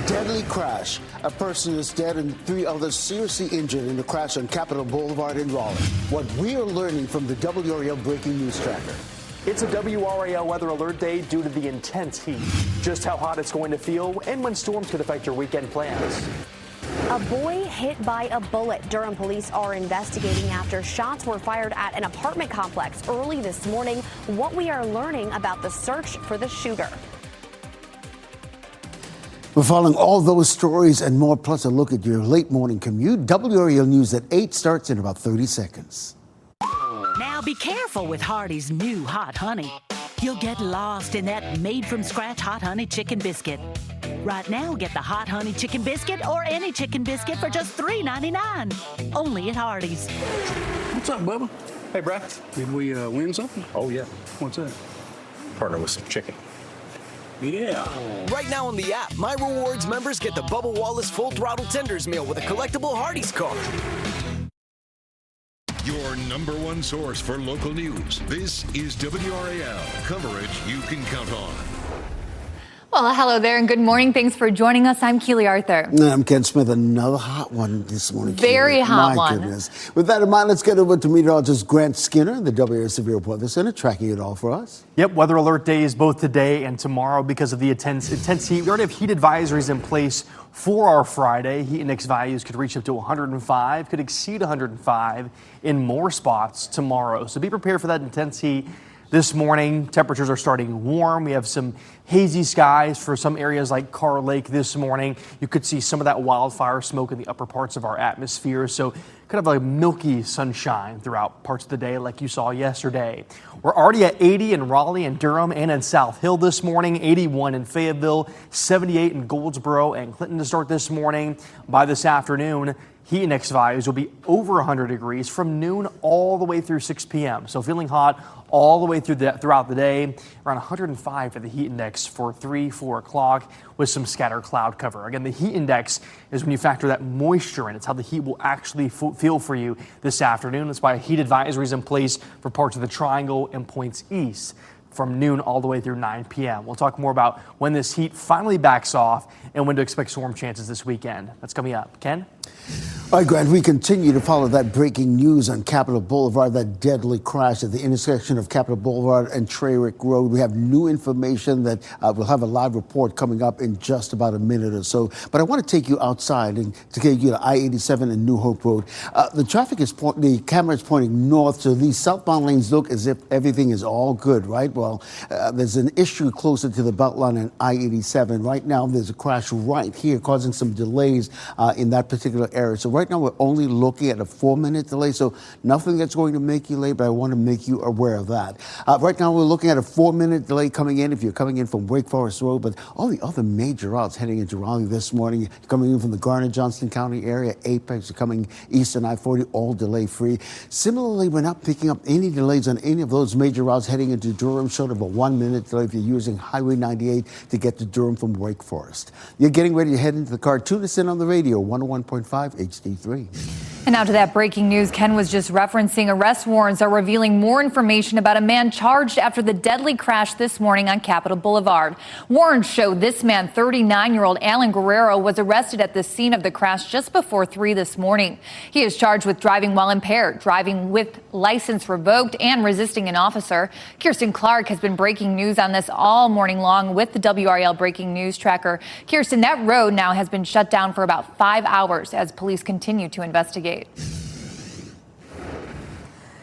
Deadly crash. A person is dead and 3 others seriously injured in the crash on Capitol Boulevard in Raleigh. What we are learning from the WRAL breaking news tracker. It's a WRAL weather alert day due to the intense heat. Just how hot it's going to feel and when storms could affect your weekend plans. A boy hit by a bullet. Durham police are investigating after shots were fired at an apartment complex early this morning. What we are learning about the search for the shooter. We're following all those stories and more, plus a look at your late morning commute. WRAL News at 8 starts in about 30 seconds. Now be careful with Hardee's new hot honey. You'll get lost in that made-from-scratch hot honey chicken biscuit. Right now, get the hot honey chicken biscuit or any chicken biscuit for just $3.99. Only at Hardee's. What's up, Bubba? Hey, Brad. Did we win something? Oh, yeah. What's that? Partner with some chicken. Yeah. Right now on the app, My Rewards members get the Bubba Wallace Full Throttle Tenders Meal with a collectible Hardee's card. Your #1 source for local news. This is WRAL. Coverage you can count on. Well, hello there and good morning. Thanks for joining us. I'm Keely Arthur. I'm Ken Smith. Another hot one this morning. Very Keely. hot My one. Goodness. With that in mind, let's get over to meteorologist Grant Skinner in the WRAL Severe Weather Center, tracking it all for us. Yep, weather alert days both today and tomorrow because of the intense heat. We already have heat advisories in place for our Friday. Heat index values could reach up to 105, could exceed 105 in more spots tomorrow. So be prepared for that intense heat. This morning, temperatures are starting warm. We have some hazy skies for some areas like Carr Lake this morning. You could see some of that wildfire smoke in the upper parts of our atmosphere. So kind of like milky sunshine throughout parts of the day like you saw yesterday. We're already at 80 in Raleigh and Durham and in South Hill this morning, 81 in Fayetteville, 78 in Goldsboro and Clinton to start this morning. By this afternoon, heat index values will be over 100 degrees from noon all the way through 6 p.m. So feeling hot all the way throughout the day. Around 105 for the heat index for 4 o'clock with some scattered cloud cover. Again, the heat index is when you factor that moisture in. It's how the heat will actually feel for you this afternoon. That's why heat advisory is in place for parts of the Triangle and points east from noon all the way through 9 p.m. We'll talk more about when this heat finally backs off and when to expect storm chances this weekend. That's coming up. Ken? All right, Grant, we continue to follow that breaking news on Capitol Boulevard, that deadly crash at the intersection of Capitol Boulevard and Trayrick Road. We have new information that we'll have a live report coming up in just about a minute or so. But I want to take you outside and to take you to I-87 and New Hope Road. The traffic is the camera is pointing north, so these southbound lanes look as if everything is all good, right? Well, there's an issue closer to the Beltline and I-87. Right now, there's a crash right here causing some delays in that particular area. So right now, we're only looking at a 4-minute delay, so nothing that's going to make you late, but I want to make you aware of that. Right now, we're looking at a 4-minute delay coming in if you're coming in from Wake Forest Road, but all the other major routes heading into Raleigh this morning, you're coming in from the Garner-Johnston County area, Apex, you're coming east on I-40, all delay-free. Similarly, we're not picking up any delays on any of those major routes heading into Durham, short of a 1-minute delay if you're using Highway 98 to get to Durham from Wake Forest. You're getting ready to head into the car. Tune us in on the radio, 101.5 HD3. And now to that breaking news Ken was just referencing. Arrest warrants are revealing more information about a man charged after the deadly crash this morning on Capitol Boulevard. Warrants show this man, 39-year-old Alan Guerrero, was arrested at the scene of the crash just before 3 this morning. He is charged with driving while impaired, driving with license revoked, and resisting an officer. Kirsten Clark has been breaking news on this all morning long with the WRAL breaking news tracker. Kirsten, that road now has been shut down for about 5 hours as police continue to investigate.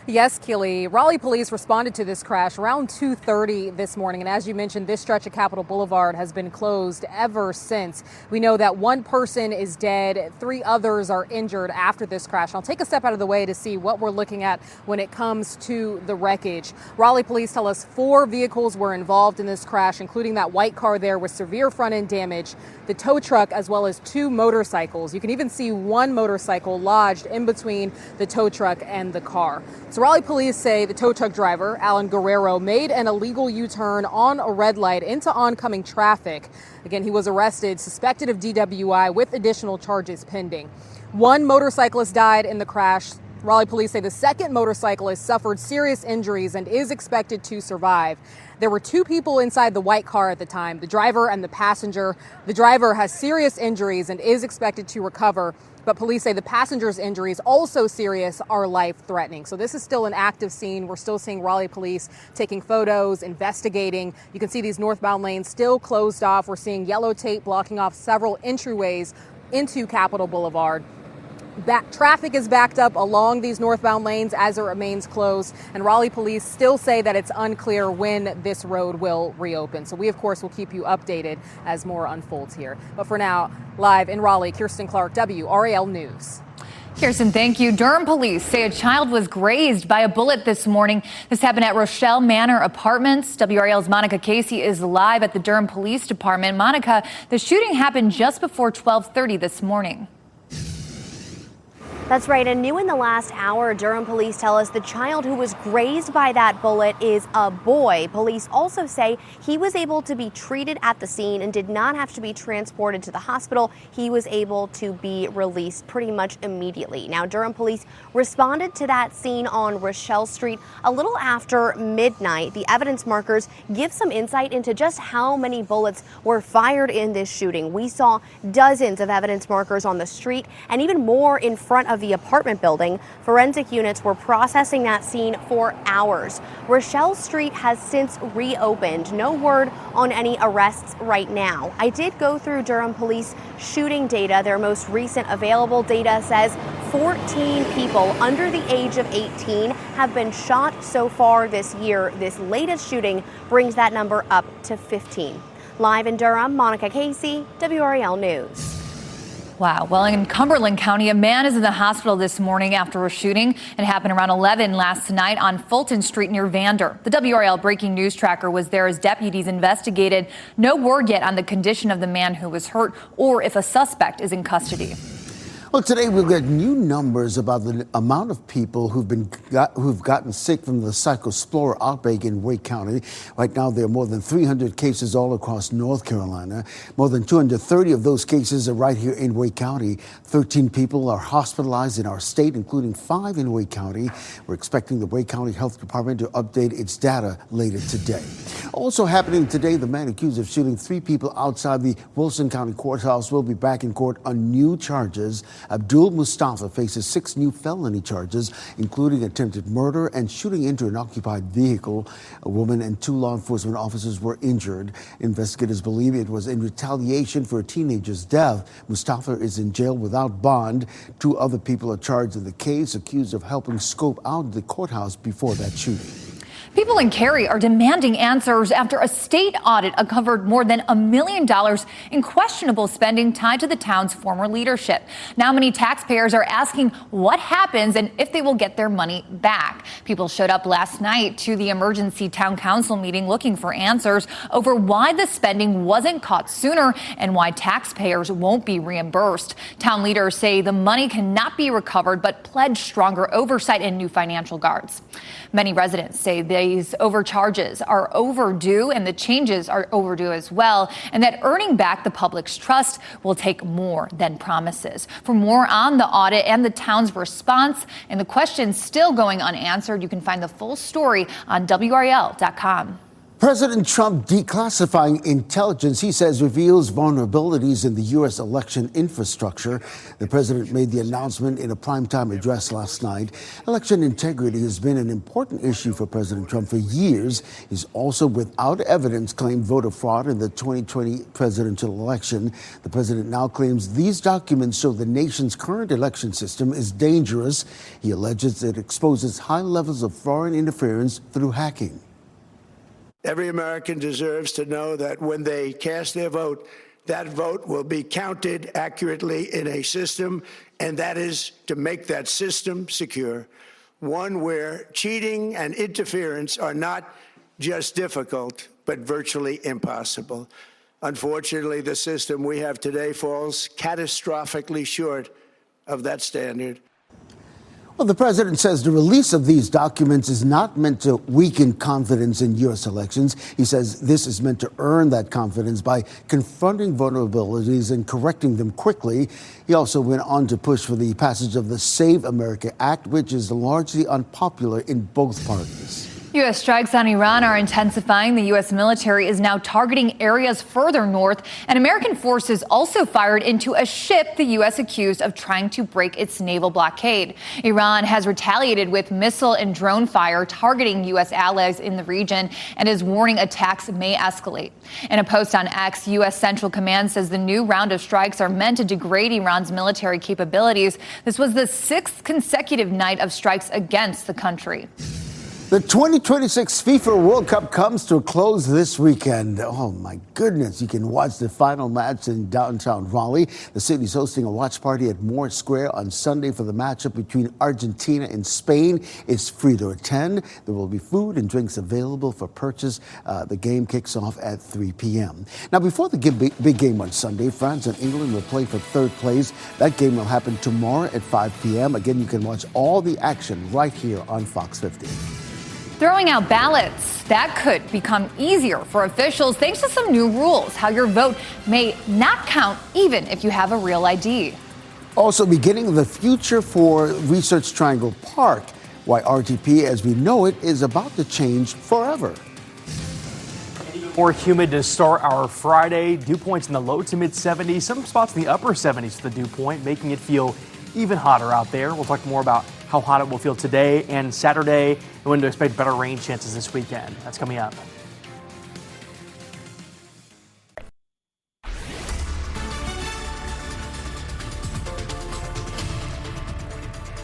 Yes, Keely. Raleigh police responded to this crash around 2:30 this morning. And as you mentioned, this stretch of Capitol Boulevard has been closed ever since. We know that one person is dead. 3 others are injured after this crash. I'll take a step out of the way to see what we're looking at when it comes to the wreckage. Raleigh police tell us 4 vehicles were involved in this crash, including that white car there with severe front end damage, the tow truck, as well as 2 motorcycles. You can even see 1 motorcycle lodged in between the tow truck and the car. So Raleigh police say the tow truck driver, Alan Guerrero, made an illegal U-turn on a red light into oncoming traffic. Again, he was arrested, suspected of DWI with additional charges pending. 1 motorcyclist died in the crash. Raleigh police say the second motorcyclist suffered serious injuries and is expected to survive. There were two people inside the white car at the time, the driver and the passenger. The driver has serious injuries and is expected to recover, but police say the passenger's injuries, also serious, are life-threatening. So this is still an active scene. We're still seeing Raleigh police taking photos, investigating. You can see these northbound lanes still closed off. We're seeing yellow tape blocking off several entryways into Capitol Boulevard. Traffic is backed up along these northbound lanes as it remains closed, and Raleigh police still say that it's unclear when this road will reopen. So we, of course, will keep you updated as more unfolds here. But for now, live in Raleigh, Kirsten Clark, WRAL News. Kirsten, thank you. Durham police say a child was grazed by a bullet this morning. This happened at Rochelle Manor Apartments. WRAL's Monica Casey is live at the Durham Police Department. Monica, the shooting happened just before 12:30 this morning. That's right, and new in the last hour, Durham police tell us the child who was grazed by that bullet is a boy. Police also say he was able to be treated at the scene and did not have to be transported to the hospital. He was able to be released pretty much immediately. Now, Durham police responded to that scene on Rochelle Street a little after midnight. The evidence markers give some insight into just how many bullets were fired in this shooting. We saw dozens of evidence markers on the street and even more in front of the apartment building. Forensic units were processing that scene for hours. Rochelle Street has since reopened. No word on any arrests right now. I did go through Durham police shooting data. Their most recent available data says 14 people under the age of 18 have been shot so far this year. This latest shooting brings that number up to 15. Live in Durham, Monica Casey, WRAL News. Wow. Well, in Cumberland County, a man is in the hospital this morning after a shooting. It happened around 11 last night on Fulton Street near Vander. The WRAL breaking news tracker was there as deputies investigated. No word yet on the condition of the man who was hurt or if a suspect is in custody. Well, today we've got new numbers about the amount of people who've gotten sick from the Cyclospora outbreak in Wake County. Right now, there are more than 300 cases all across North Carolina. More than 230 of those cases are right here in Wake County. 13 people are hospitalized in our state, including 5 in Wake County. We're expecting the Wake County Health Department to update its data later today. Also happening today, the man accused of shooting 3 people outside the Wilson County Courthouse will be back in court on new charges. Abdul Mustafa faces 6 new felony charges, including attempted murder and shooting into an occupied vehicle. A woman and 2 law enforcement officers were injured. Investigators believe it was in retaliation for a teenager's death. Mustafa is in jail without bond. 2 other people are charged in the case, accused of helping scope out the courthouse before that shooting. People in Cary are demanding answers after a state audit uncovered more than $1 million in questionable spending tied to the town's former leadership. Now many taxpayers are asking what happens and if they will get their money back. People showed up last night to the emergency town council meeting looking for answers over why the spending wasn't caught sooner and why taxpayers won't be reimbursed. Town leaders say the money cannot be recovered but pledge stronger oversight and new financial guards. Many residents say these overcharges are overdue and the changes are overdue as well, and that earning back the public's trust will take more than promises. For more on the audit and the town's response and the questions still going unanswered, you can find the full story on WRAL.com. President Trump declassifying intelligence, he says, reveals vulnerabilities in the U.S. election infrastructure. The president made the announcement in a primetime address last night. Election integrity has been an important issue for President Trump for years. He's also, without evidence, claimed voter fraud in the 2020 presidential election. The president now claims these documents show the nation's current election system is dangerous. He alleges it exposes high levels of foreign interference through hacking. Every American deserves to know that when they cast their vote, that vote will be counted accurately in a system, and that is to make that system secure, one where cheating and interference are not just difficult, but virtually impossible. Unfortunately, the system we have today falls catastrophically short of that standard. Well, the president says the release of these documents is not meant to weaken confidence in U.S. elections. He says this is meant to earn that confidence by confronting vulnerabilities and correcting them quickly. He also went on to push for the passage of the Save America Act, which is largely unpopular in both parties. U.S. strikes on Iran are intensifying. The U.S. military is now targeting areas further north, and American forces also fired into a ship the U.S. accused of trying to break its naval blockade. Iran has retaliated with missile and drone fire targeting U.S. allies in the region and is warning attacks may escalate. In a post on X, U.S. Central Command says the new round of strikes are meant to degrade Iran's military capabilities. This was the sixth consecutive night of strikes against the country. The 2026 FIFA World Cup comes to a close this weekend. Oh, my goodness. You can watch the final match in downtown Raleigh. The city's hosting a watch party at Moore Square on Sunday for the matchup between Argentina and Spain. It's free to attend. There will be food and drinks available for purchase. The game kicks off at 3 p.m. Now, before the big game on Sunday, France and England will play for third place. That game will happen tomorrow at 5 p.m. Again, you can watch all the action right here on Fox 50. Throwing out ballots, that could become easier for officials thanks to some new rules, how your vote may not count even if you have a real ID. Also beginning the future for Research Triangle Park, why RTP as we know it is about to change forever. More humid to start our Friday. Dew points in the low to mid 70s, some spots in the upper 70s for the dew point, making it feel even hotter out there. We'll talk more about how hot it will feel today and Saturday, and when to expect better rain chances this weekend. That's coming up.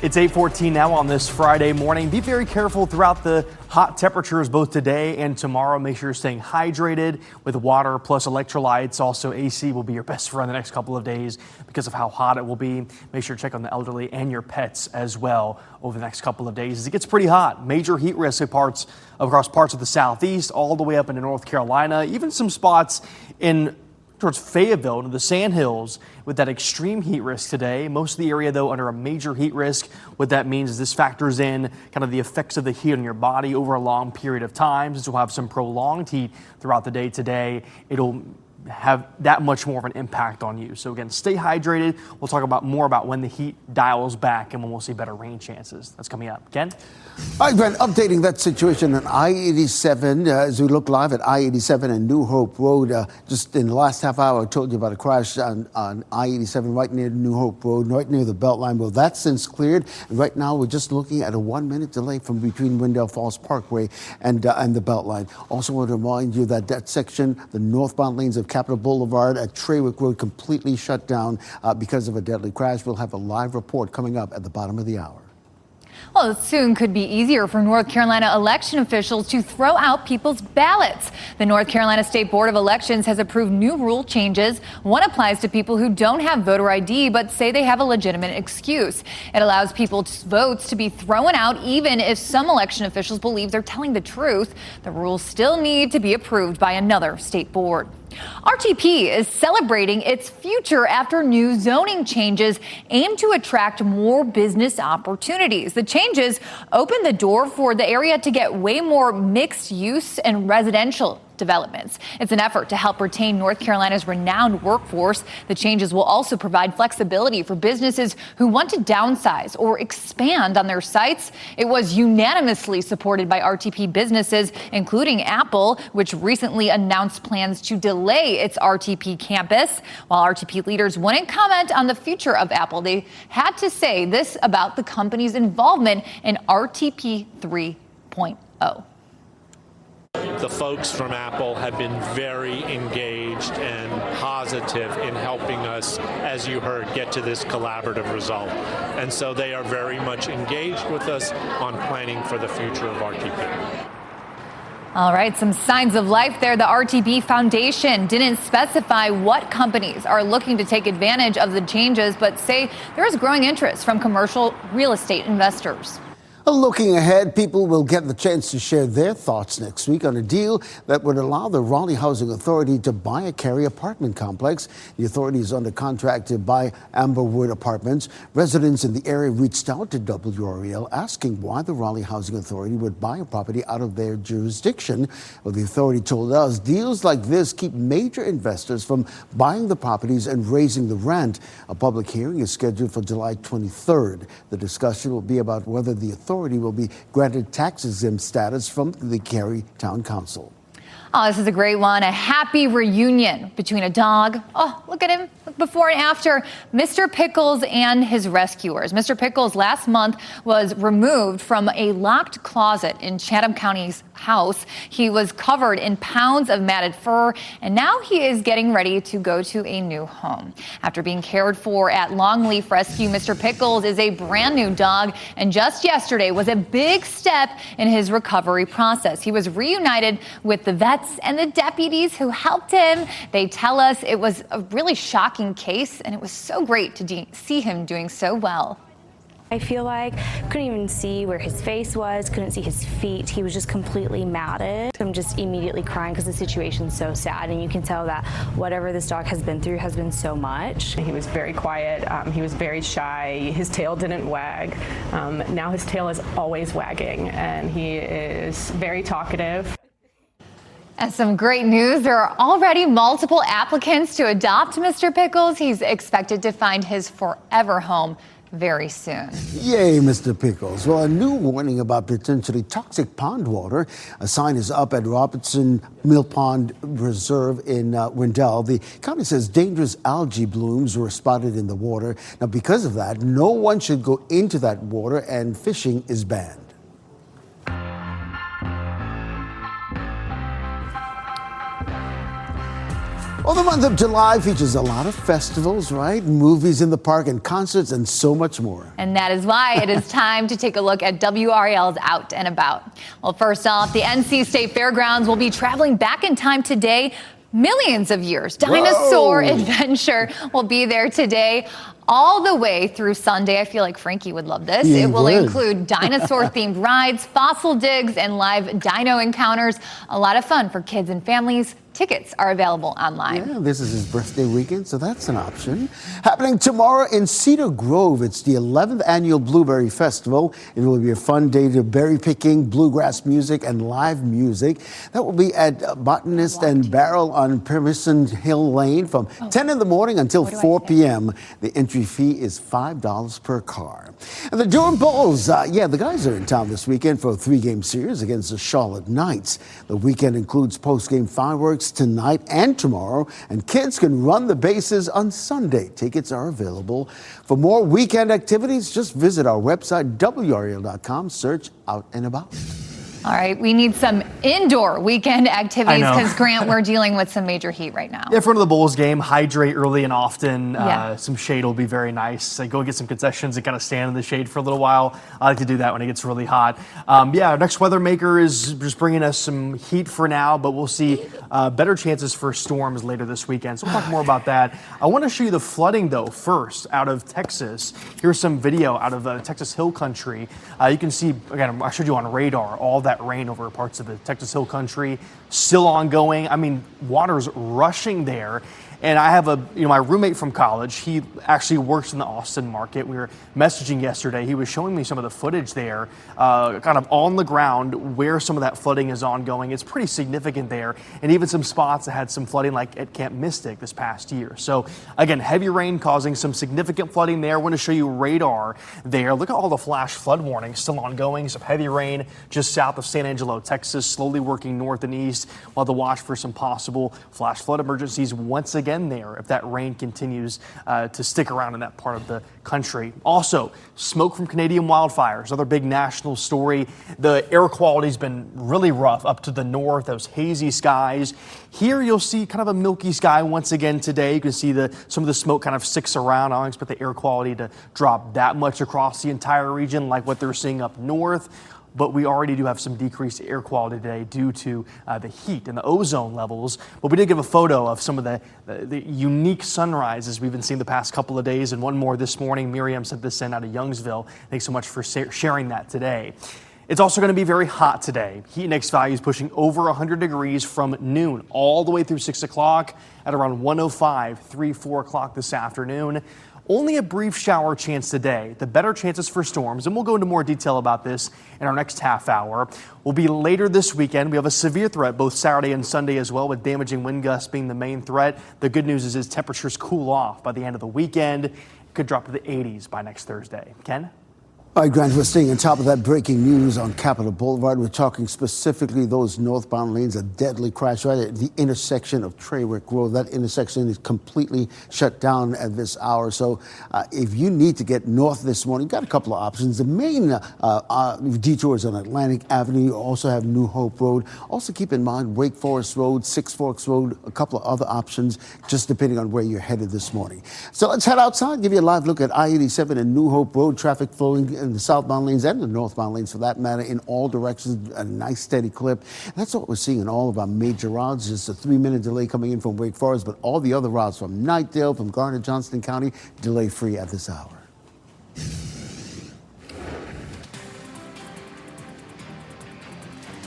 It's 8:14 now on this Friday morning. Be very careful throughout the hot temperatures both today and tomorrow. Make sure you're staying hydrated with water plus electrolytes. Also, AC will be your best friend the next couple of days because of how hot it will be. Make sure to check on the elderly and your pets as well over the next couple of days as it gets pretty hot. Major heat risk across parts of the southeast, all the way up into North Carolina, even some spots in towards Fayetteville to the Sandhills with that extreme heat risk today. Most of the area, though, under a major heat risk. What that means is this factors in kind of the effects of the heat on your body over a long period of time. Since we'll have some prolonged heat throughout the day today, it'll have that much more of an impact on you. So again, stay hydrated. We'll talk more about when the heat dials back and when we'll see better rain chances. That's coming up. Ken? All right, Glenn, updating that situation on I-87 as we look live at I-87 and New Hope Road. Just in the last half hour, I told you about a crash on I-87 right near New Hope Road, right near the Beltline. Well, that's since cleared. And right now, we're just looking at a 1-minute delay from between Wendell Falls Parkway and the Beltline. Also want to remind you that that section, the northbound lanes of Capitol Boulevard at Trawick Road, completely shut down because of a deadly crash. We'll have a live report coming up at the bottom of the hour. Well, it soon could be easier for North Carolina election officials to throw out people's ballots. The North Carolina State Board of Elections has approved new rule changes. One applies to people who don't have voter ID but say they have a legitimate excuse. It allows people's votes to be thrown out even if some election officials believe they're telling the truth. The rules still need to be approved by another state board. RTP is celebrating its future after new zoning changes aim to attract more business opportunities. The changes open the door for the area to get way more mixed use and residential developments. It's an effort to help retain North Carolina's renowned workforce. The changes will also provide flexibility for businesses who want to downsize or expand on their sites. It was unanimously supported by RTP businesses, including Apple, which recently announced plans to delay its RTP campus. While RTP leaders wouldn't comment on the future of Apple, they had to say this about the company's involvement in RTP 3.0. The folks from Apple have been very engaged and positive in helping us, as you heard, get to this collaborative result. And so they are very much engaged with us on planning for the future of RTP. All right, some signs of life there. The RTP Foundation didn't specify what companies are looking to take advantage of the changes, but say there is growing interest from commercial real estate investors. Looking ahead, people will get the chance to share their thoughts next week on a deal that would allow the Raleigh Housing Authority to buy a Cary apartment complex. The authority is under contract to buy Amberwood Apartments. Residents in the area reached out to WRAL asking why the Raleigh Housing Authority would buy a property out of their jurisdiction. Well, the authority told us deals like this keep major investors from buying the properties and raising the rent. A public hearing is scheduled for July 23rd. The discussion will be about whether the authority will be granted tax-exempt status from the Cary Town Council. Oh, this is a great one. A happy reunion between a dog. Oh, look at him. Look before and after. Mr. Pickles and his rescuers. Mr. Pickles last month was removed from a locked closet in Chatham County's house. He was covered in pounds of matted fur, and now he is getting ready to go to a new home. After being cared for at Longleaf Rescue, Mr. Pickles is a brand new dog, and just yesterday was a big step in his recovery process. He was reunited with the vets and the deputies who helped him. They tell us it was a really shocking case, and it was so great to see him doing so well. I feel like couldn't even see where his face was, couldn't see his feet. He was just completely matted. I'm just immediately crying because the situation's so sad, and you can tell that whatever this dog has been through has been so much. He was very quiet. He was very shy. His tail didn't wag. Now his tail is always wagging, and he is very talkative. And some great news. There are already multiple applicants to adopt Mr. Pickles. He's expected to find his forever home very soon. Yay, Mr. Pickles. Well, a new warning about potentially toxic pond water. A sign is up at Robertson Mill Pond Reserve in Wendell. The county says dangerous algae blooms were spotted in the water. Now, because of that, no one should go into that water, and fishing is banned. Well, the month of July features a lot of festivals, right? Movies in the park and concerts and so much more. And that is why it is time to take a look at WRAL's Out and About. Well, first off, the NC State Fairgrounds will be traveling back in time today. Millions of years. Dinosaur Adventure will be there today all the way through Sunday. I feel like Frankie would love this. It will include dinosaur-themed rides, fossil digs, and live dino encounters. A lot of fun for kids and families. Tickets are available online. Yeah, this is his birthday weekend, so that's an option. Happening tomorrow in Cedar Grove, it's the 11th annual Blueberry Festival. It will be a fun day to berry picking, bluegrass music, and live music. That will be at Botanist and Barrel on Permission Hill Lane from 10 in the morning until 4 p.m. The entry fee is $5 per car. And the Durham Bulls, the guys are in town this weekend for a 3-game series against the Charlotte Knights. The weekend includes post-game fireworks tonight and tomorrow, and kids can run the bases on Sunday. Tickets are available. For more weekend activities, just visit our website, WRAL.com, search Out and About. All right, we need some indoor weekend activities because, Grant, we're dealing with some major heat right now. Yeah, in front of the Bulls game, hydrate early and often. Yeah. Some shade will be very nice. Go get some concessions and kind of stand in the shade for a little while. I like to do that when it gets really hot. Our next weather maker is just bringing us some heat for now, but we'll see better chances for storms later this weekend. So we'll talk more about that. I want to show you the flooding, though, first out of Texas. Here's some video out of Texas Hill Country. You can see, again, I showed you on radar, all that rain over parts of the Texas Hill Country, still ongoing. I mean, water's rushing there. And I have my roommate from college. He actually works in the Austin market. We were messaging yesterday. He was showing me some of the footage there, kind of on the ground where some of that flooding is ongoing. It's pretty significant there. And even some spots that had some flooding, like at Camp Mystic this past year. So again, heavy rain causing some significant flooding there. I want to show you radar there. Look at all the flash flood warnings still ongoing. Some heavy rain just south of San Angelo, Texas, slowly working north and east. We'll have to watch for some possible flash flood emergencies once again there if that rain continues to stick around in that part of the country. Also, smoke from Canadian wildfires, another big national story. The air quality's been really rough up to the north, those hazy skies. Here you'll see kind of a milky sky once again today. You can see some of the smoke kind of sticks around. I don't expect the air quality to drop that much across the entire region like what they're seeing up north. but we already do have some decreased air quality today due to the heat and the ozone levels. But we did give a photo of some of the unique sunrises we've been seeing the past couple of days, and one more this morning. Miriam sent this in out of Youngsville. Thanks so much for sharing that today. It's also going to be very hot today. Heat index values pushing over 100 degrees from noon all the way through 6 o'clock at around 1:05, 3, 4 o'clock this afternoon. Only a brief shower chance today. The better chances for storms, and we'll go into more detail about this in our next half hour, will be later this weekend. We have a severe threat both Saturday and Sunday as well, with damaging wind gusts being the main threat. The good news is temperatures cool off by the end of the weekend. It could drop to the 80s by next Thursday. Ken? All right, Grant, we're staying on top of that breaking news on Capitol Boulevard. We're talking specifically those northbound lanes, a deadly crash right at the intersection of Traywick Road. That intersection is completely shut down at this hour. So if you need to get north this morning, you've got a couple of options. The main detours on Atlantic Avenue. You also have New Hope Road. Also keep in mind Wake Forest Road, Six Forks Road, a couple of other options, just depending on where you're headed this morning. So let's head outside, give you a live look at I-87 and New Hope Road. Traffic flowing in the southbound lanes and the northbound lanes for that matter in all directions, a nice steady clip. That's what we're seeing in all of our major routes. Just a 3-minute delay coming in from Wake Forest, but all the other routes from Knightdale, from Garner, Johnston County, delay free at this hour.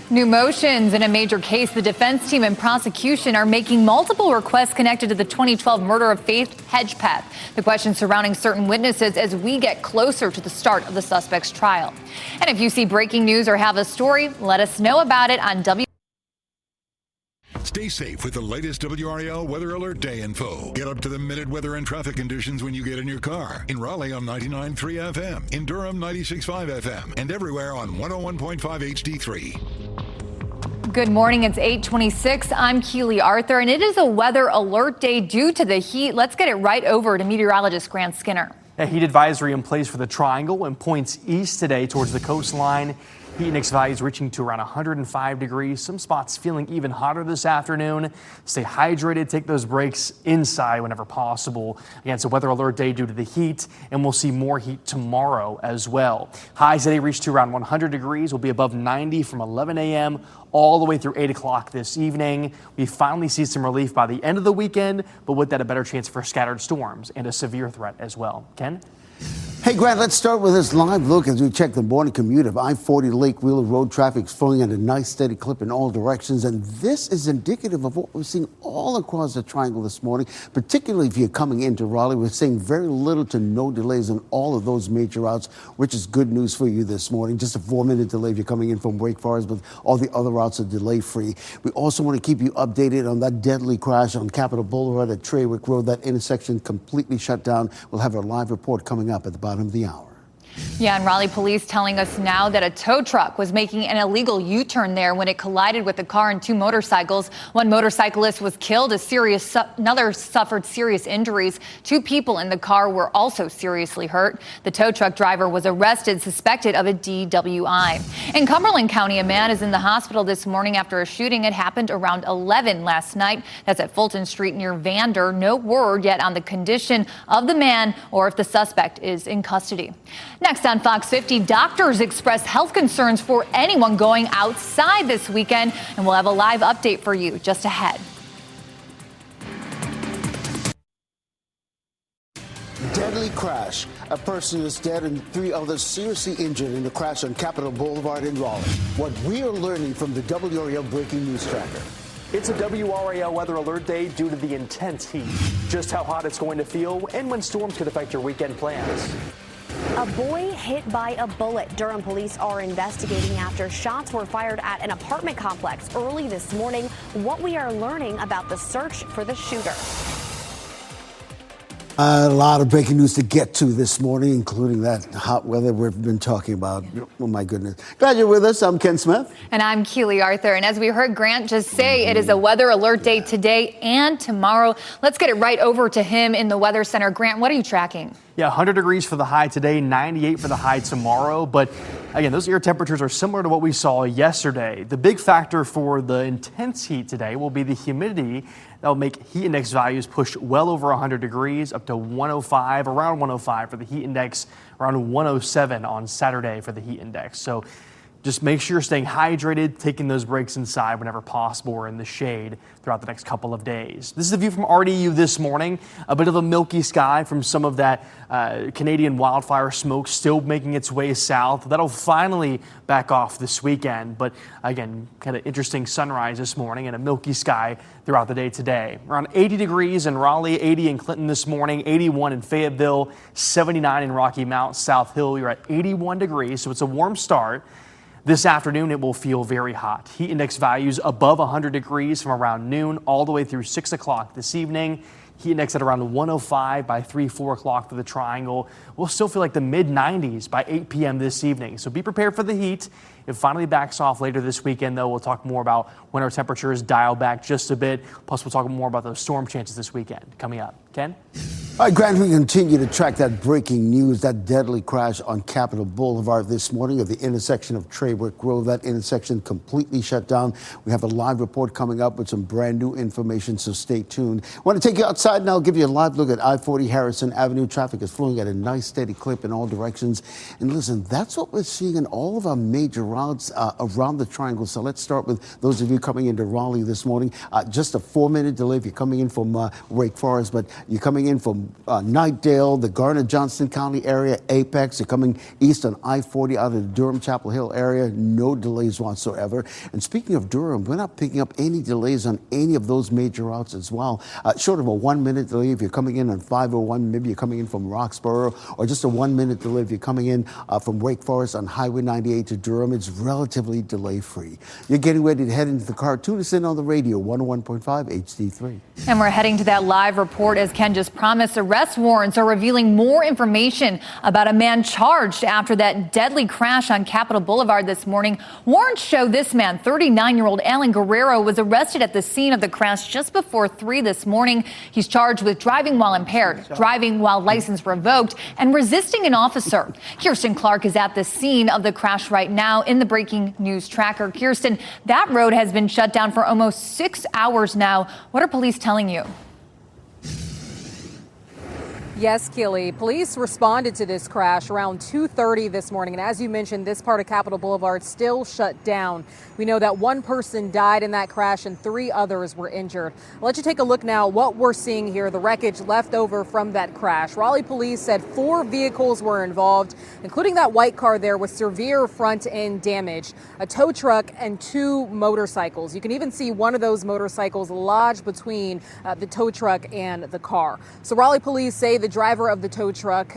New motions in a major case. The defense team and prosecution are making multiple requests connected to the 2012 murder of Faith Hedgepeth. The questions surrounding certain witnesses as we get closer to the start of the suspect's trial. And if you see breaking news or have a story, let us know about it on Stay safe with the latest WRAL Weather Alert Day info. Get up to the minute weather and traffic conditions when you get in your car. In Raleigh on 99.3 FM, in Durham 96.5 FM, and everywhere on 101.5 HD3. Good morning. It's 8:26. I'm Keely Arthur, and it is a weather alert day due to the heat. Let's get it right over to meteorologist Grant Skinner. A heat advisory in place for the triangle and points east today towards the coastline. Heat index values reaching to around 105 degrees. Some spots feeling even hotter this afternoon. Stay hydrated. Take those breaks inside whenever possible. Again, it's a weather alert day due to the heat, and we'll see more heat tomorrow as well. Highs today reach to around 100 degrees. We'll be above 90 from 11 a.m. all the way through 8 o'clock this evening. We finally see some relief by the end of the weekend, but with that, a better chance for scattered storms and a severe threat as well. Ken? Hey, Grant, let's start with this live look as we check the morning commute of I-40 Lake Wheeler Road. Traffic flowing at a nice steady clip in all directions. And this is indicative of what we're seeing all across the triangle this morning, particularly if you're coming into Raleigh. We're seeing very little to no delays on all of those major routes, which is good news for you this morning. Just a 4-minute delay if you're coming in from Wake Forest, but all the other routes are delay free. We also want to keep you updated on that deadly crash on Capitol Boulevard at Traywick Road. That intersection completely shut down. We'll have a live report coming up at the bottom of the hour. Yeah, and Raleigh police telling us now that a tow truck was making an illegal U-turn there when it collided with a car and two motorcycles. One motorcyclist was killed, another suffered serious injuries. 2 people in the car were also seriously hurt. The tow truck driver was arrested, suspected of a DWI. In Cumberland County, a man is in the hospital this morning after a shooting. It happened around 11 last night. That's at Fulton Street near Vander. No word yet on the condition of the man or if the suspect is in custody. Next on Fox 50, doctors express health concerns for anyone going outside this weekend, and we'll have a live update for you just ahead. Deadly crash. A person is dead and 3 others seriously injured in a crash on Capitol Boulevard in Raleigh. What we are learning from the WRAL Breaking News Tracker. It's a WRAL weather alert day due to the intense heat. Just how hot it's going to feel and when storms could affect your weekend plans. A boy hit by a bullet. Durham police are investigating after shots were fired at an apartment complex early this morning. What we are learning about the search for the shooter. A lot of breaking news to get to this morning, including that hot weather we've been talking about. Oh, my goodness. Glad you're with us. I'm Ken Smith. And I'm Keely Arthur. And as we heard Grant just say, it is a weather alert day today and tomorrow. Let's get it right over to him in the Weather Center. Grant, what are you tracking? Yeah, 100 degrees for the high today, 98 for the high tomorrow. But again, those air temperatures are similar to what we saw yesterday. The big factor for the intense heat today will be the humidity. That'll make heat index values push well over 100 degrees, up to 105, around 105 for the heat index, around 107 on Saturday for the heat index. So just make sure you're staying hydrated, taking those breaks inside whenever possible or in the shade throughout the next couple of days. This is the view from RDU this morning. A bit of a milky sky from some of that Canadian wildfire smoke still making its way south. That'll finally back off this weekend. But again, kind of interesting sunrise this morning and a milky sky throughout the day today. Around 80 degrees in Raleigh, 80 in Clinton this morning, 81 in Fayetteville, 79 in Rocky Mount, South Hill. You're at 81 degrees, so it's a warm start. This afternoon, it will feel very hot. Heat index values above 100 degrees from around noon all the way through 6 o'clock this evening. Heat index at around 105 by 3, 4 o'clock for the triangle. We'll still feel like the mid-90s by 8 p.m. this evening. So be prepared for the heat. It finally backs off later this weekend, though. We'll talk more about when our temperatures dial back just a bit. Plus, we'll talk more about those storm chances this weekend coming up. Ken? All right, Grant, we continue to track that breaking news, that deadly crash on Capitol Boulevard this morning at the intersection of Trawick Road. That intersection completely shut down. We have a live report coming up with some brand new information, so stay tuned. I want to take you outside now, give you a live look at I-40 Harrison Avenue. Traffic is flowing at a nice steady clip in all directions. And listen, that's what we're seeing in all of our major routes around the triangle. So let's start with those of you coming into Raleigh this morning. Just a 4-minute delay if you're coming in from Wake Forest, but you're coming in from Knightdale, the Garner-Johnston County area, Apex. You're coming east on I-40 out of the Durham-Chapel Hill area. No delays whatsoever. And speaking of Durham, we're not picking up any delays on any of those major routes as well. Short of a 1-minute delay if you're coming in on 501, maybe you're coming in from Roxborough, or just a 1-minute delay if you're coming in from Wake Forest on Highway 98 to Durham. It's relatively delay-free. You're getting ready to head into the car. Tune us in on the radio, 101.5 HD3. And we're heading to that live report as Ken just promised. Arrest warrants are revealing more information about a man charged after that deadly crash on Capitol Boulevard this morning. Warrants show this man, 39-year-old Alan Guerrero, was arrested at the scene of the crash just before 3 this morning. He's charged with driving while impaired, driving while license revoked, and resisting an officer. Kirsten Clark is at the scene of the crash right now in the breaking news tracker. Kirsten, that road has been shut down for almost 6 hours now. What are police telling you? Yes, Keely. Police responded to this crash around 2:30 this morning. And as you mentioned, this part of Capitol Boulevard still shut down. We know that one person died in that crash and 3 others were injured. I'll let you take a look now what we're seeing here, the wreckage left over from that crash. Raleigh police said 4 vehicles were involved, including that white car there with severe front end damage, a tow truck and 2 motorcycles. You can even see one of those motorcycles lodged between the tow truck and the car. So Raleigh police say the driver of the tow truck,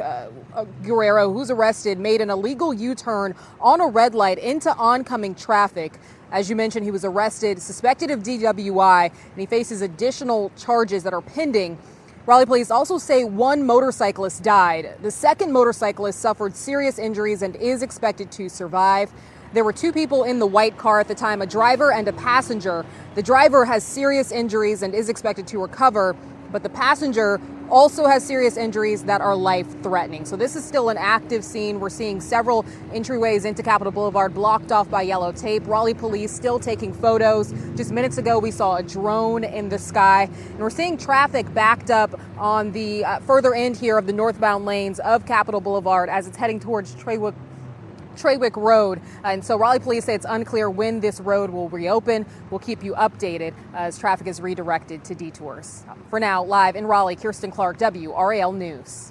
Guerrero, who's arrested, made an illegal U-turn on a red light into oncoming traffic. As you mentioned, he was arrested, suspected of DWI, and he faces additional charges that are pending. Raleigh police also say 1 motorcyclist died. The second motorcyclist suffered serious injuries and is expected to survive. There were 2 people in the white car at the time, a driver and a passenger. The driver has serious injuries and is expected to recover, but the passenger also has serious injuries that are life-threatening. So this is still an active scene. We're seeing several entryways into Capitol Boulevard blocked off by yellow tape. Raleigh police still taking photos. Just minutes ago, we saw a drone in the sky. And we're seeing traffic backed up on the further end here of the northbound lanes of Capitol Boulevard as it's heading towards Trawick Road. And so Raleigh police say it's unclear when this road will reopen. We'll keep you updated as traffic is redirected to detours. For now, live in Raleigh, Kirsten Clark, WRAL News.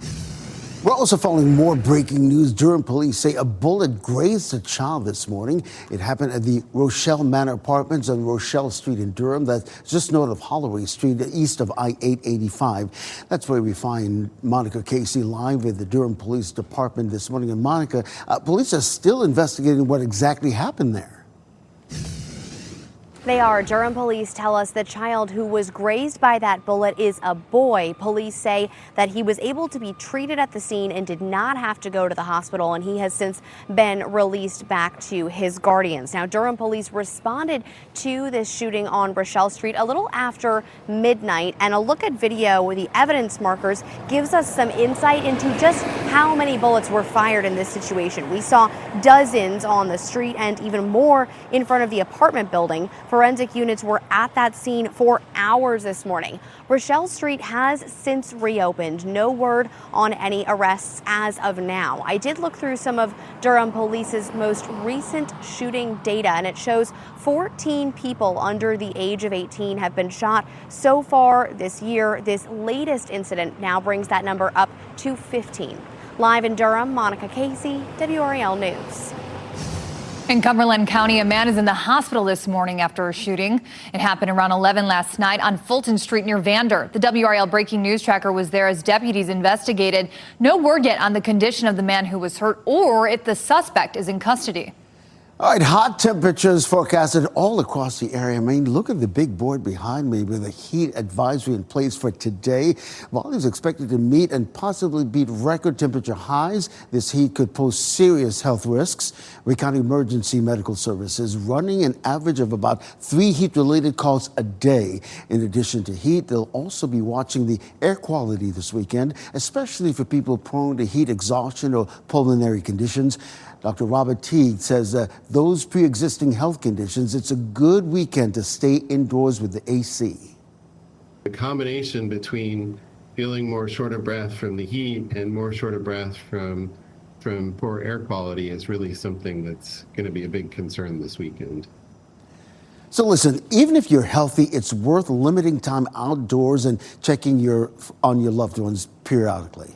We're also following more breaking news. Durham police say a bullet grazed a child this morning. It happened at the Rochelle Manor Apartments on Rochelle Street in Durham. That's just north of Holloway Street, east of I-885. That's where we find Monica Casey live at the Durham Police Department this morning. And Monica, police are still investigating what exactly happened there. They are. Durham police tell us the child who was grazed by that bullet is a boy. Police say that he was able to be treated at the scene and did not have to go to the hospital, and he has since been released back to his guardians. Now, Durham police responded to this shooting on Rochelle Street a little after midnight, and a look at video with the evidence markers gives us some insight into just how many bullets were fired in this situation. We saw dozens on the street and even more in front of the apartment building. Forensic units were at that scene for hours this morning. Rochelle Street has since reopened. No word on any arrests as of now. I did look through some of Durham Police's most recent shooting data, and it shows 14 people under the age of 18 have been shot so far this year. This latest incident now brings that number up to 15. Live in Durham, Monica Casey, WRAL News. In Cumberland County, a man is in the hospital this morning after a shooting. It happened around 11 last night on Fulton Street near Vander. The WRAL breaking news tracker was there as deputies investigated. No word yet on the condition of the man who was hurt or if the suspect is in custody. All right, hot temperatures forecasted all across the area. I mean, look at the big board behind me with a heat advisory in place for today. Volumes expected to meet and possibly beat record temperature highs. This heat could pose serious health risks. Raleigh County Emergency Medical Services running an average of about 3 heat-related calls a day. In addition to heat, they'll also be watching the air quality this weekend, especially for people prone to heat exhaustion or pulmonary conditions. Dr. Robert Teague says those pre-existing health conditions, it's a good weekend to stay indoors with the AC. The combination between feeling more short of breath from the heat and more short of breath from poor air quality is really something that's going to be a big concern this weekend. So listen, even if you're healthy, it's worth limiting time outdoors and checking on your loved ones periodically.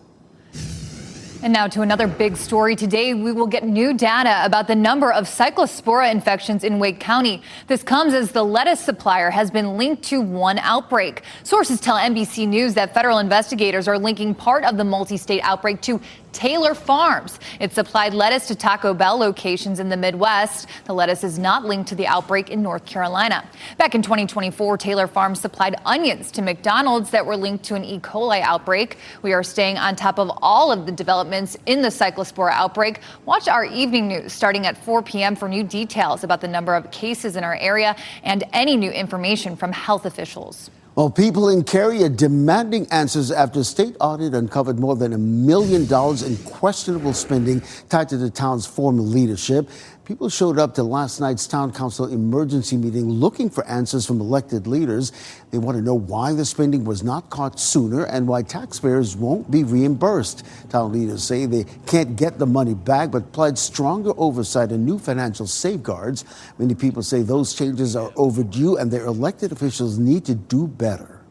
And now to another big story. Today, we will get new data about the number of cyclospora infections in Wake County. This comes as the lettuce supplier has been linked to one outbreak. Sources tell NBC News that federal investigators are linking part of the multi-state outbreak to Taylor Farms. It supplied lettuce to Taco Bell locations in the Midwest. The lettuce is not linked to the outbreak in North Carolina. Back in 2024, Taylor Farms supplied onions to McDonald's that were linked to an E. coli outbreak. We are staying on top of all of the developments in the cyclospora outbreak. Watch our evening news starting at 4 p.m. for new details about the number of cases in our area and any new information from health officials. Well, people in Cary are demanding answers after a state audit uncovered more than $1 million in questionable spending tied to the town's former leadership. People showed up to last night's town council emergency meeting looking for answers from elected leaders. They want to know why the spending was not caught sooner and why taxpayers won't be reimbursed. Town leaders say they can't get the money back, but pledge stronger oversight and new financial safeguards. Many people say those changes are overdue and their elected officials need to do better.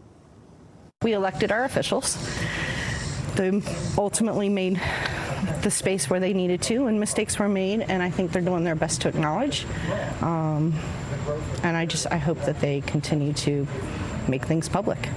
We elected our officials. They ultimately made the space where they needed to, and mistakes were made, and I think they're doing their best to acknowledge. And I hope that they continue to make things public.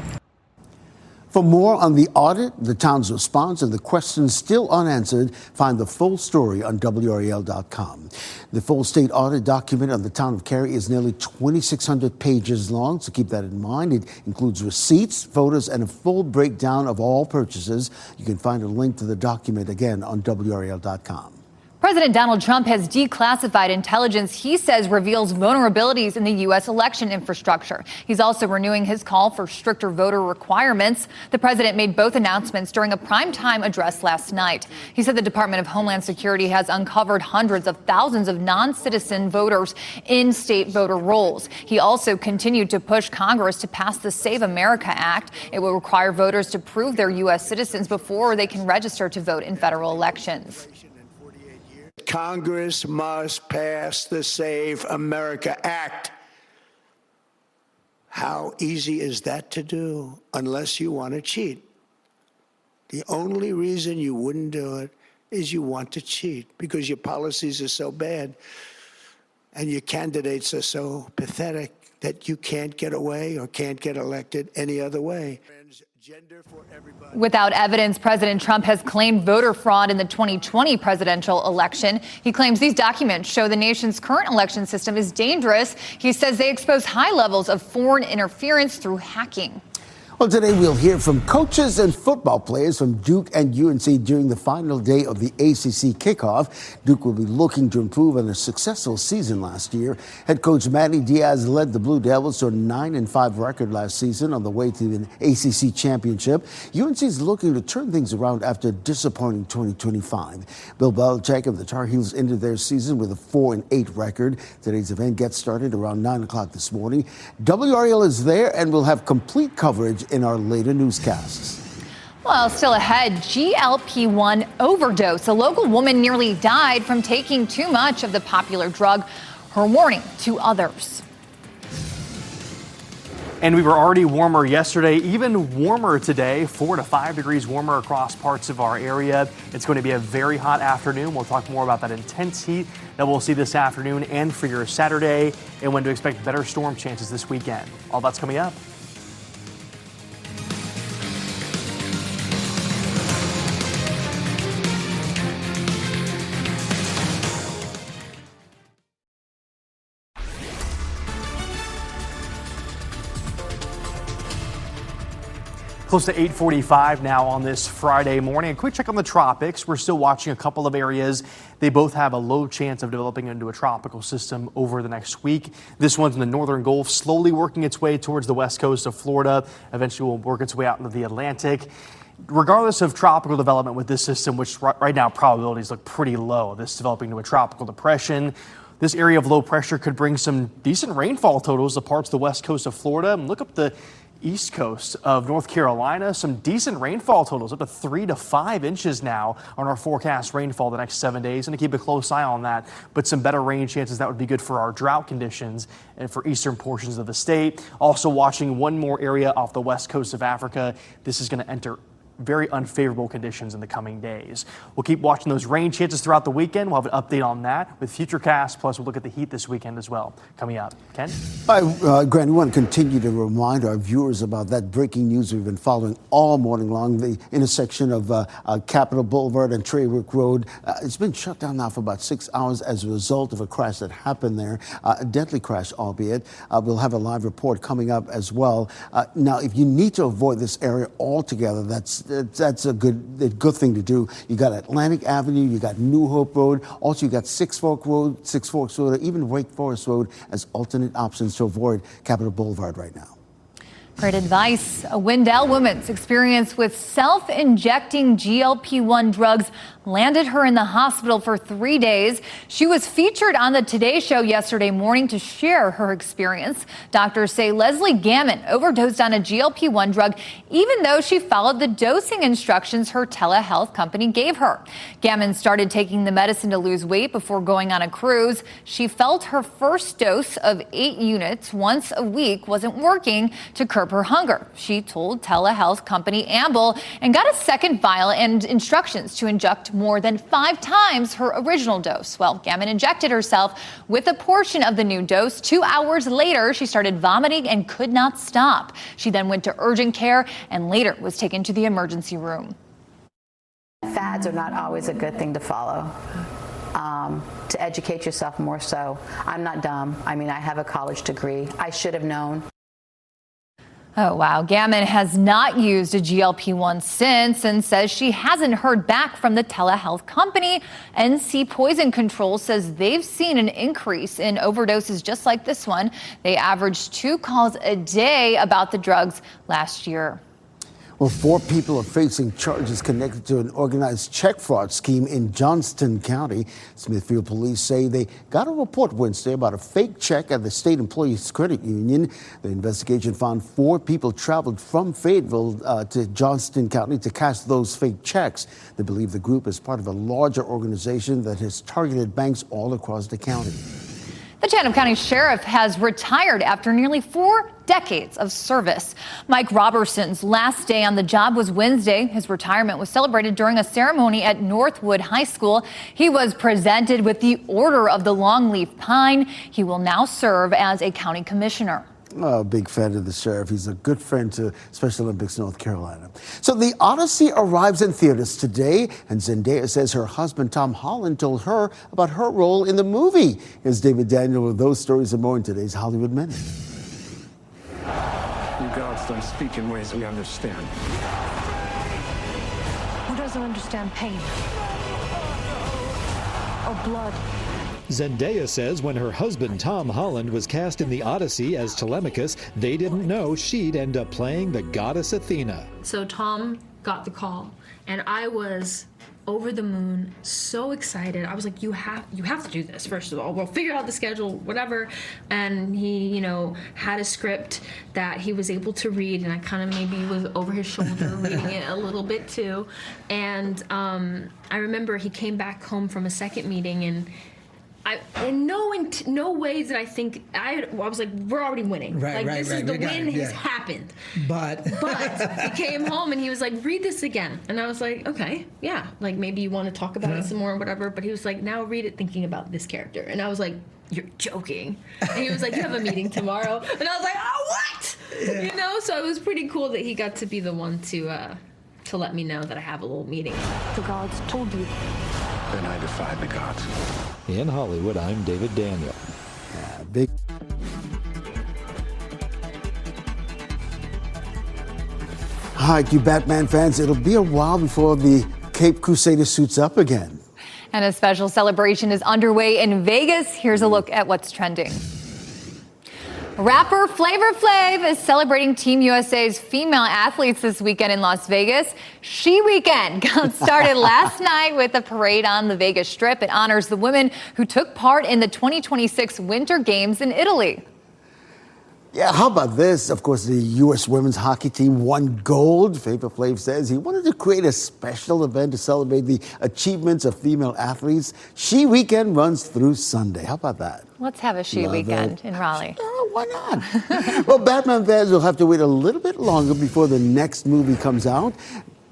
For more on the audit, the town's response, and the questions still unanswered, find the full story on WRAL.com. The full state audit document on the town of Cary is nearly 2,600 pages long, so keep that in mind. It includes receipts, photos, and a full breakdown of all purchases. You can find a link to the document again on WRAL.com. President Donald Trump has declassified intelligence he says reveals vulnerabilities in the U.S. election infrastructure. He's also renewing his call for stricter voter requirements. The president made both announcements during a primetime address last night. He said the Department of Homeland Security has uncovered hundreds of thousands of non-citizen voters in state voter rolls. He also continued to push Congress to pass the Save America Act. It will require voters to prove they're U.S. citizens before they can register to vote in federal elections. Congress must pass the Save America Act. How easy is that to do unless you want to cheat? The only reason you wouldn't do it is you want to cheat because your policies are so bad and your candidates are so pathetic that you can't get away or can't get elected any other way. Without evidence, President Trump has claimed voter fraud in the 2020 presidential election. He claims these documents show the nation's current election system is dangerous. He says they expose high levels of foreign interference through hacking. Well, today we'll hear from coaches and football players from Duke and UNC during the final day of the ACC kickoff. Duke will be looking to improve on a successful season last year. Head coach Manny Diaz led the Blue Devils to a 9-5 record last season on the way to an ACC championship. UNC is looking to turn things around after a disappointing 2025. Bill Belichick of the Tar Heels ended their season with a 4-8 record. Today's event gets started around 9 o'clock this morning. WRAL is there and will have complete coverage in our later newscasts. Well, still ahead, GLP-1 overdose. A local woman nearly died from taking too much of the popular drug. Her warning to others. And we were already warmer yesterday, even warmer today, 4 to 5 degrees warmer across parts of our area. It's going to be a very hot afternoon. We'll talk more about that intense heat that we'll see this afternoon and for your Saturday, and when to expect better storm chances this weekend. All that's coming up. Close to 8:45 now on this Friday morning. A quick check on the tropics. We're still watching a couple of areas. They both have a low chance of developing into a tropical system over the next week. This one's in the northern Gulf, slowly working its way towards the west coast of Florida. Eventually will work its way out into the Atlantic. Regardless of tropical development with this system, which right now probabilities look pretty low, this developing into a tropical depression. This area of low pressure could bring some decent rainfall totals to parts of the west coast of Florida. And look up the east coast of North Carolina, some decent rainfall totals, up to 3 to 5 inches now on our forecast rainfall the next 7 days. And to keep a close eye on that, but some better rain chances that would be good for our drought conditions and for eastern portions of the state. Also watching one more area off the west coast of Africa. This is going to enter very unfavorable conditions in the coming days. We'll keep watching those rain chances throughout the weekend. We'll have an update on that with Futurecast. Plus, we'll look at the heat this weekend as well. Coming up. Ken? Hi, Grant. We want to continue to remind our viewers about that breaking news we've been following all morning long. The intersection of Capitol Boulevard and Traywick Road. It's been shut down now for about 6 hours as a result of a crash that happened there. A deadly crash, albeit. We'll have a live report coming up as well. Now, if you need to avoid this area altogether, that's a good thing to do. You got Atlantic Avenue, you got New Hope Road, also you got Six Forks Road, or even Wake Forest Road as alternate options to avoid Capitol Boulevard right now. Great advice. A Wendell woman's experience with self-injecting GLP-1 drugs landed her in the hospital for 3 days. She was featured on the Today Show yesterday morning to share her experience. Doctors say Leslie Gammon overdosed on a GLP-1 drug, even though she followed the dosing instructions her telehealth company gave her. Gammon started taking the medicine to lose weight before going on a cruise. She felt her first dose of 8 units once a week wasn't working to curb her hunger. She told telehealth company Amble and got a second vial and instructions to inject more than 5 times her original dose. Well, Gammon injected herself with a portion of the new dose. 2 hours later, she started vomiting and could not stop. She then went to urgent care and later was taken to the emergency room. Fads are not always a good thing to follow. To educate yourself more so. I'm not dumb. I mean, I have a college degree. I should have known. Oh, wow. Gammon has not used a GLP-1 since and says she hasn't heard back from the telehealth company. NC Poison Control says they've seen an increase in overdoses just like this one. They averaged 2 calls a day about the drugs last year. Well, 4 people are facing charges connected to an organized check fraud scheme in Johnston County. Smithfield police say they got a report Wednesday about a fake check at the State Employees Credit Union. The investigation found 4 people traveled from Fayetteville to Johnston County to cash those fake checks. They believe the group is part of a larger organization that has targeted banks all across the county. The Chatham County Sheriff has retired after nearly 4 decades of service. Mike Robertson's last day on the job was Wednesday. His retirement was celebrated during a ceremony at Northwood High School. He was presented with the Order of the Longleaf Pine. He will now serve as a county commissioner. A big fan of the sheriff. He's a good friend to Special Olympics North Carolina. So the Odyssey arrives in theaters today, and Zendaya says her husband Tom Holland told her about her role in the movie. Here's David Daniel with those stories and more in today's Hollywood Minute. You gotta don't speak in ways we understand. Who doesn't understand pain? Or blood? Zendaya says when her husband Tom Holland was cast in The Odyssey as Telemachus, they didn't know she'd end up playing the goddess Athena. So Tom got the call, and I was over the moon, so excited. I was like, you have to do this, first of all. We'll figure out the schedule, whatever. And he, had a script that he was able to read, and I kind of maybe was over his shoulder reading it a little bit too. And I remember he came back home from a second meeting, and in no way did I think I was like, we're already winning. This is the win has happened. But he came home and he was like, read this again, and I was like, okay, yeah, like maybe you want to talk about it some more or whatever. But he was like, now read it thinking about this character, and I was like, you're joking. And he was like, you have a meeting tomorrow, and I was like, oh, what? Yeah. So it was pretty cool that he got to be the one to let me know that I have a little meeting. The gods told you. Then I defied the gods. In Hollywood, I'm David Daniel. Big. All right, you Batman fans, it'll be a while before the Cape Crusader suits up again. And a special celebration is underway in Vegas. Here's a look at what's trending. Rapper Flavor Flav is celebrating Team USA's female athletes this weekend in Las Vegas. She Weekend got started last night with a parade on the Vegas Strip. It honors the women who took part in the 2026 Winter Games in Italy. Yeah, how about this? Of course, the U.S. women's hockey team won gold. Flavor Flav says he wanted to create a special event to celebrate the achievements of female athletes. She Weekend runs through Sunday. How about that? Let's have a She Weekend in Raleigh. Why not? Well, Batman fans will have to wait a little bit longer before the next movie comes out.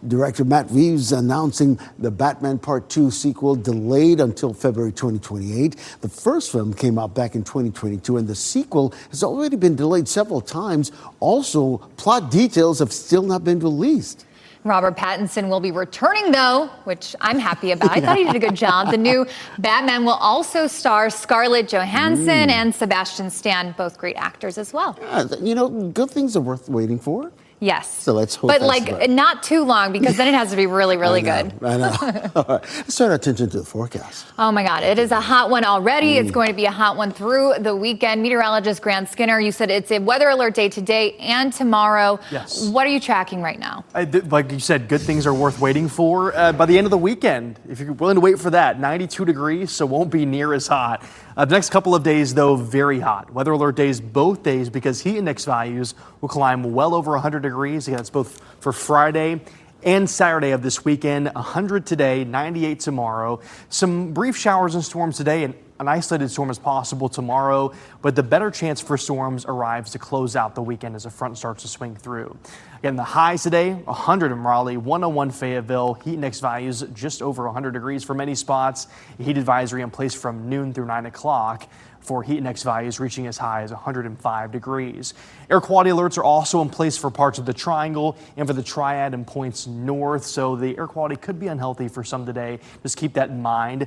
Director Matt Reeves announcing the Batman Part 2 sequel delayed until February 2028. The first film came out back in 2022, and the sequel has already been delayed several times. Also, plot details have still not been released. Robert Pattinson will be returning, though, which I'm happy about. I thought he did a good job. The new Batman will also star Scarlett Johansson and Sebastian Stan, both great actors as well. Good things are worth waiting for. Yes. So let's hope. But not too long, because then it has to be really, really good. I know. All right. Let's turn our attention to the forecast. Oh my God, it is a hot one already. It's going to be a hot one through the weekend. Meteorologist Grant Skinner, you said it's a weather alert day today and tomorrow. Yes. What are you tracking right now? Like you said, good things are worth waiting for. By the end of the weekend, if you're willing to wait for that, 92 degrees, so won't be near as hot. The next couple of days, though, very hot. Weather alert days both days because heat index values will climb well over 100 degrees. Again, that's both for Friday and Saturday of this weekend. 100 today, 98 tomorrow. Some brief showers and storms today, and an isolated storm is possible tomorrow, but the better chance for storms arrives to close out the weekend as the front starts to swing through. Again, the highs today, 100 in Raleigh, 101 Fayetteville, heat index values just over 100 degrees for many spots. A heat advisory in place from noon through 9 o'clock. For heat index values reaching as high as 105 degrees. Air quality alerts are also in place for parts of the Triangle and for the Triad and points north, so the air quality could be unhealthy for some today. Just keep that in mind.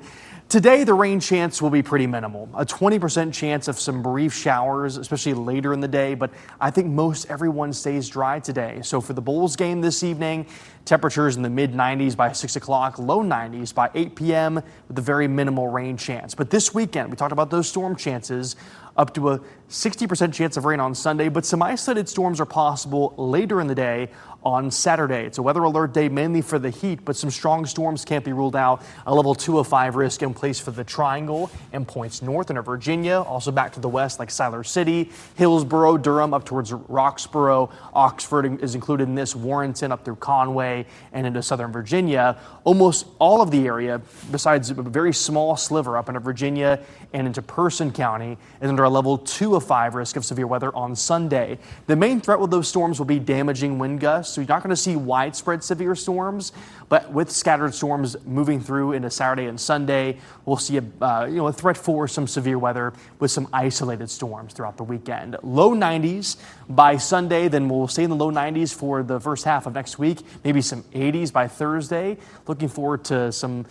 Today, the rain chance will be pretty minimal. A 20% chance of some brief showers, especially later in the day, but I think most everyone stays dry today. So for the Bulls game this evening, temperatures in the mid-90s by 6 o'clock, low 90s by 8 p.m. with a very minimal rain chance. But this weekend, we talked about those storm chances, up to a 60% chance of rain on Sunday, but some isolated storms are possible later in the day on Saturday. It's a weather alert day mainly for the heat, but some strong storms can't be ruled out. A level 2 of 5 risk in place for the Triangle and points north into Virginia, also back to the west like Siler City, Hillsborough, Durham up towards Roxborough. Oxford is included in this, Warrenton up through Conway and into southern Virginia. Almost all of the area, besides a very small sliver up into Virginia and into Person County, is under a level 2 of 5 risk of severe weather on Sunday. The main threat with those storms will be damaging wind gusts, so you're not going to see widespread severe storms, but with scattered storms moving through into Saturday and Sunday, we'll see a threat for some severe weather with some isolated storms throughout the weekend. Low 90s by Sunday, then we'll stay in the low 90s for the first half of next week, maybe some 80s by Thursday. Looking forward to some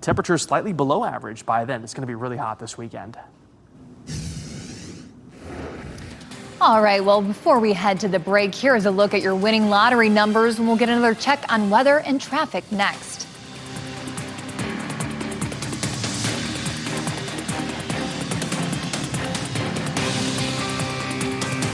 temperatures slightly below average by then. It's going to be really hot this weekend. All right, well, before we head to the break, here is a look at your winning lottery numbers, and we'll get another check on weather and traffic next.